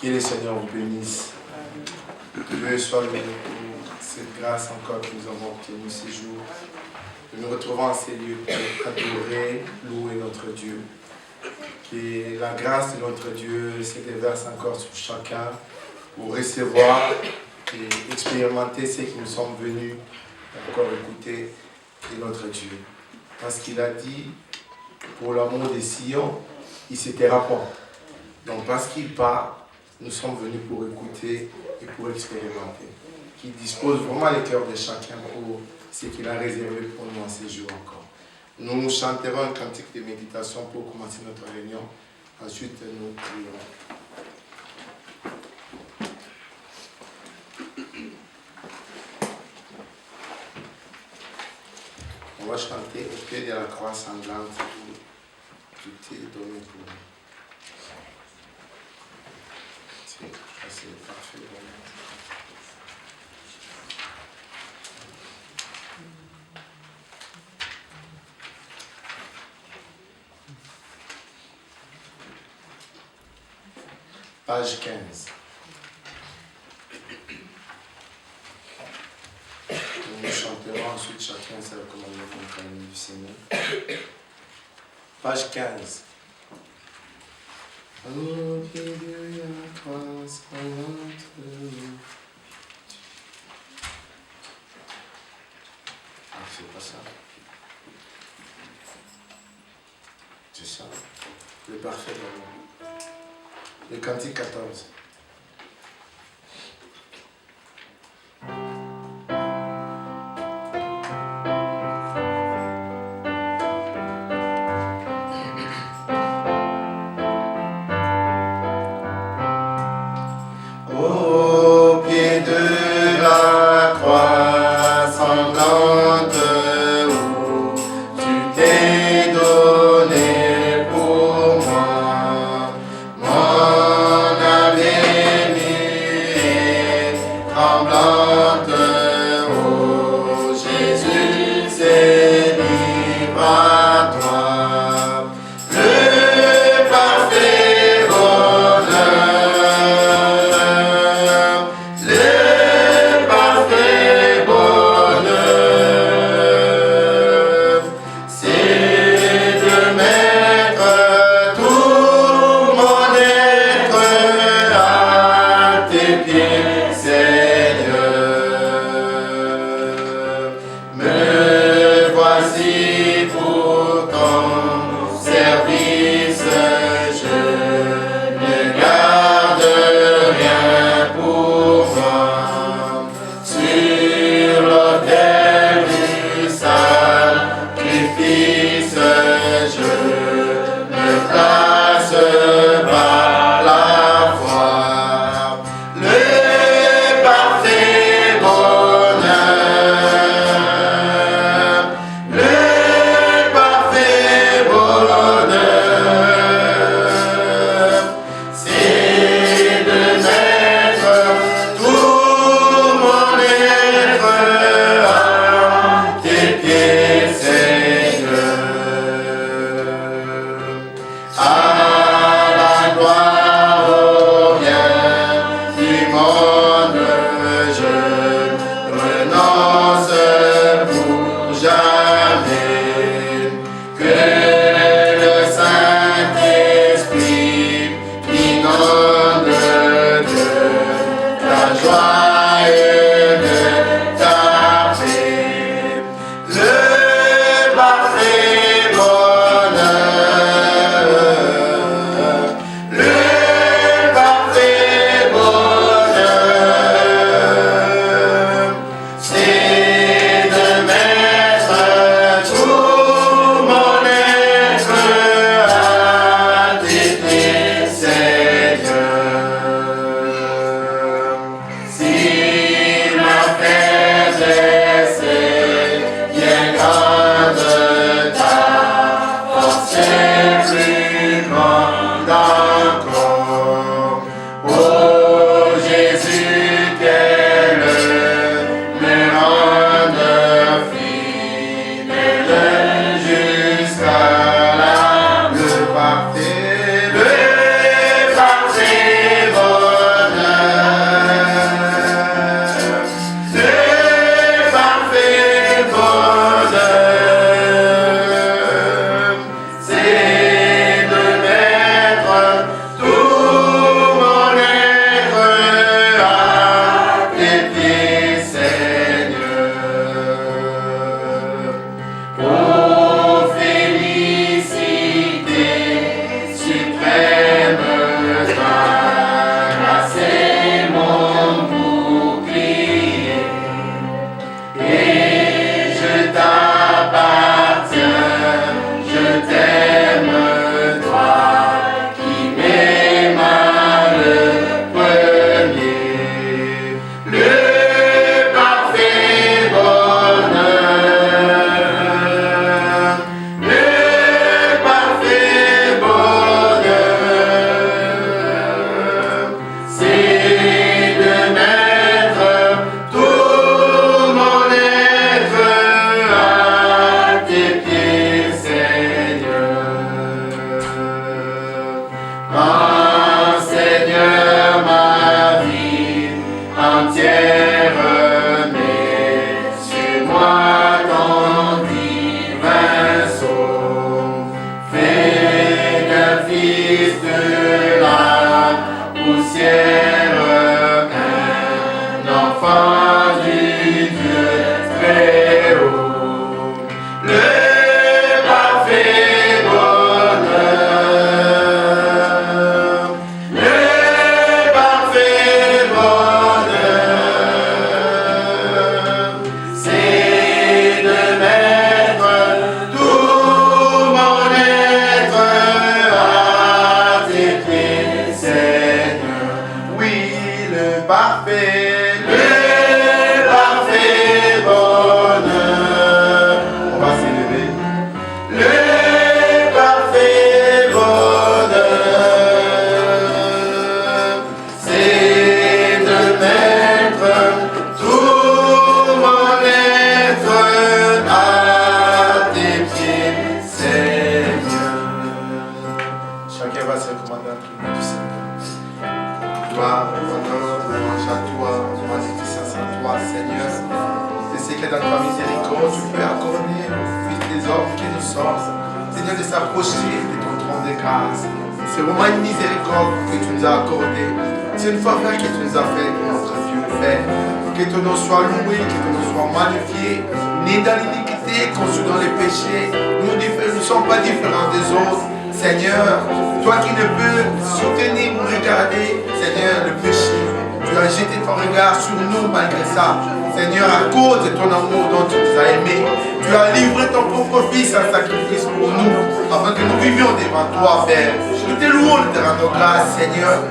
Que le Seigneur vous bénisse. Dieu soit loué pour cette grâce encore que nous avons obtenue ces jours. Nous nous retrouvons en ces lieux pour adorer, louer notre Dieu. Que la grâce de notre Dieu se déverse encore sur chacun pour recevoir et expérimenter ce que nous sommes venus encore écouter de notre Dieu. Parce qu'il a dit, pour l'amour de Sion, il se taira pas. Donc parce qu'il part, nous sommes venus pour écouter et pour expérimenter. Qu'il dispose vraiment le cœur de chacun pour ce qu'il a réservé pour nous en ces jours encore. Nous chanterons un cantique de méditation pour commencer notre réunion. Ensuite, nous prierons. On va chanter au pied de la croix sanglante où tout est donné pour nous. C'est parfait. Page 15. Nous chanterons ensuite chacun sa commandement compagnie du Seigneur. Page 15. Au pied de la croix sanglante. Ah, c'est pas ça. C'est ça. Le parfait d'amour. Le cantique 14. Le parfait bonheur. nom du Seigneur. Gloire, honneur, louange à toi, magnificence à toi, Seigneur. Je sais que dans ta miséricorde, tu peux accorder aux fils des hommes que nous sommes, Seigneur, de s'approcher de ton trône de grâce. C'est vraiment une miséricorde que tu nous as accordée. C'est une faveur que tu nous as faite, notre Dieu, Père. Que ton nom soit loué, que ton nom soit magnifié, né dans l'iniquité, conçu dans les péchés. Nous ne sommes pas différents des autres. Seigneur, toi qui ne peux soutenir ou regarder, Seigneur, le péché, tu as jeté ton regard sur nous malgré ça. Seigneur, à cause de ton amour dont tu nous as aimés, tu as livré ton propre Fils en sacrifice pour nous, afin que nous vivions devant toi, Père. Nous te louons, nous te rendons grâce, Seigneur.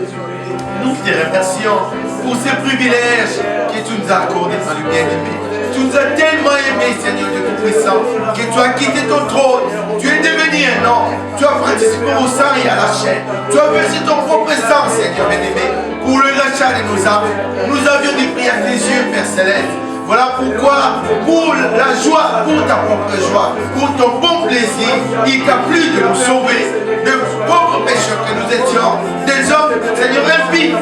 Nous te remercions pour ces privilèges que tu nous as accordés dans le bien-aimé. Tu nous as tellement aimés, Seigneur Dieu Tout-Puissant, que tu as quitté ton trône. Tu es devenu un homme. Tu as participé au sang et à la chair. Tu as versé ton propre sang, Seigneur bien-aimé, pour le rachat de nos âmes. Nous avions des prix à tes yeux, Père Céleste. Voilà pourquoi, pour la joie, pour ta propre joie, pour ton bon plaisir, il t'a plu de nous sauver de pauvres pécheurs que nous étions, des hommes, Seigneur, impies,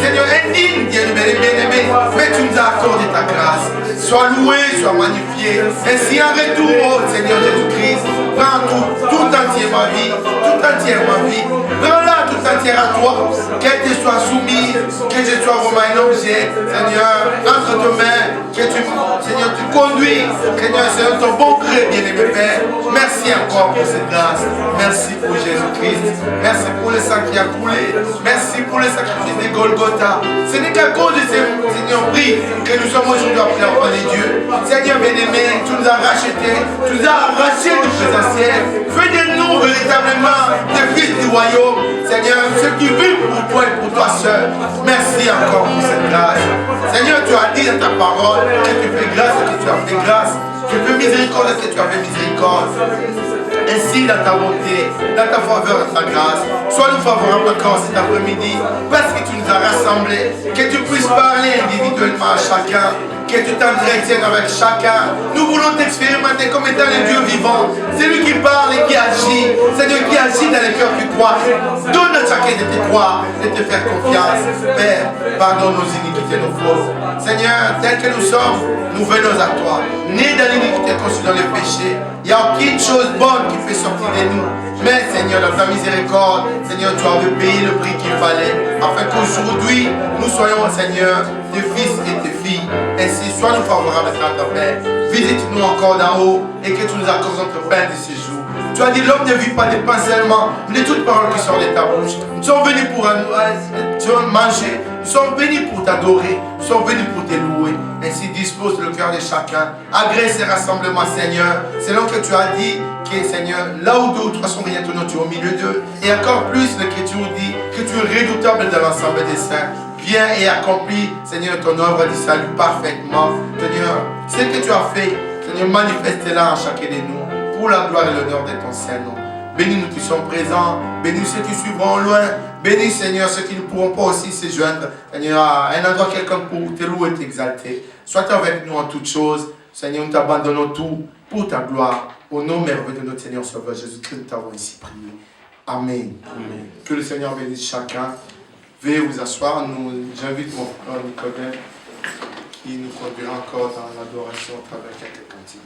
Seigneur, indignes, Dieu bien-aimé, mais tu nous as accordé ta grâce. Sois loué, sois magnifié. Ainsi, en retour, oh Seigneur Jésus-Christ, prends tout entier ma vie, tout entier ma vie, prends-la tout entière à toi, qu'elle te soit soumise, que je sois vraiment un objet, Seigneur, entre tes mains, que tu, Seigneur, tu conduis, Seigneur, ton bon gré, bien-aimé Père. Merci encore pour cette grâce. Merci pour Jésus-Christ. Merci pour le sang qui a coulé. Merci pour le sacrifice de Golgotha. Ce n'est qu'à cause de ce Seigneur prix que nous sommes aujourd'hui appelés enfants de Dieu. Seigneur bien-aimé, tu nous as rachetés, tu nous as arrachés du présentiel. Fais de nous véritablement des fils du royaume. Seigneur, ceux qui vivent pour toi et pour toi seul. Merci encore pour cette grâce. Seigneur, tu as dit dans ta parole que tu fais grâce et que tu as fait grâce. Tu fais miséricorde et que tu as fait miséricorde. Ainsi, dans ta bonté, dans ta faveur et ta grâce, sois-nous favorables encore cet après-midi, parce que tu nous as rassemblés, que tu puisses parler individuellement à chacun, que tu t'entretiennes avec chacun. Nous voulons t'expérimenter comme étant le Dieu vivant. C'est lui qui parle et qui agit. C'est Dieu qui agit dans les cœurs qui croient. Donne à chacun de te croire, de te faire confiance. Père, pardonne nos iniquités, nos fautes. Seigneur, tel que nous sommes, nous venons à toi. Nés dans l'iniquité, conçus dans le péché. Il n'y a aucune chose bonne qui fait sortir de nous. Mais Seigneur, dans ta miséricorde, Seigneur, tu avais payé le prix qu'il fallait, afin qu'aujourd'hui, nous soyons, Seigneur, tes fils et tes filles. Ainsi, sois-nous favorables à ta paix. Visite-nous encore d'en haut et que tu nous accordes notre pain de ce jour. Tu as dit, l'homme ne vit pas de pain seulement, mais de toutes paroles qui sortent de ta bouche. Nous sommes venus pour manger, nous sommes venus pour t'adorer, nous sommes venus pour te louer. Ainsi, dispose le cœur de chacun. Agrée ces rassemblements, Seigneur, selon que tu as dit que, Seigneur, là où deux ou trois sont réunis, tu es au milieu d'eux. Et encore plus, l'Écriture dit que tu es redoutable dans l'ensemble des saints. Viens et accomplis, Seigneur, ton œuvre du salut parfaitement. Seigneur, ce que tu as fait, Seigneur, manifeste-la en chacun de nous, pour la gloire et l'honneur de ton Saint-Nom. Bénis nous qui sommes présents, bénis ceux qui suivront loin, bénis, Seigneur, ceux qui ne pourront pas aussi se joindre, Seigneur, à un endroit quelconque pour te louer et t'exalter. Sois avec nous en toutes choses, Seigneur, nous t'abandonnons tout pour ta gloire. Au nom merveilleux de notre Seigneur Sauveur Jésus-Christ, nous t'avons ici prié. Amen. Amen. Que le Seigneur bénisse chacun. Veuillez vous asseoir. J'invite mon frère Nicodème qui nous conduira encore dans l'adoration à travers quelques cantiques.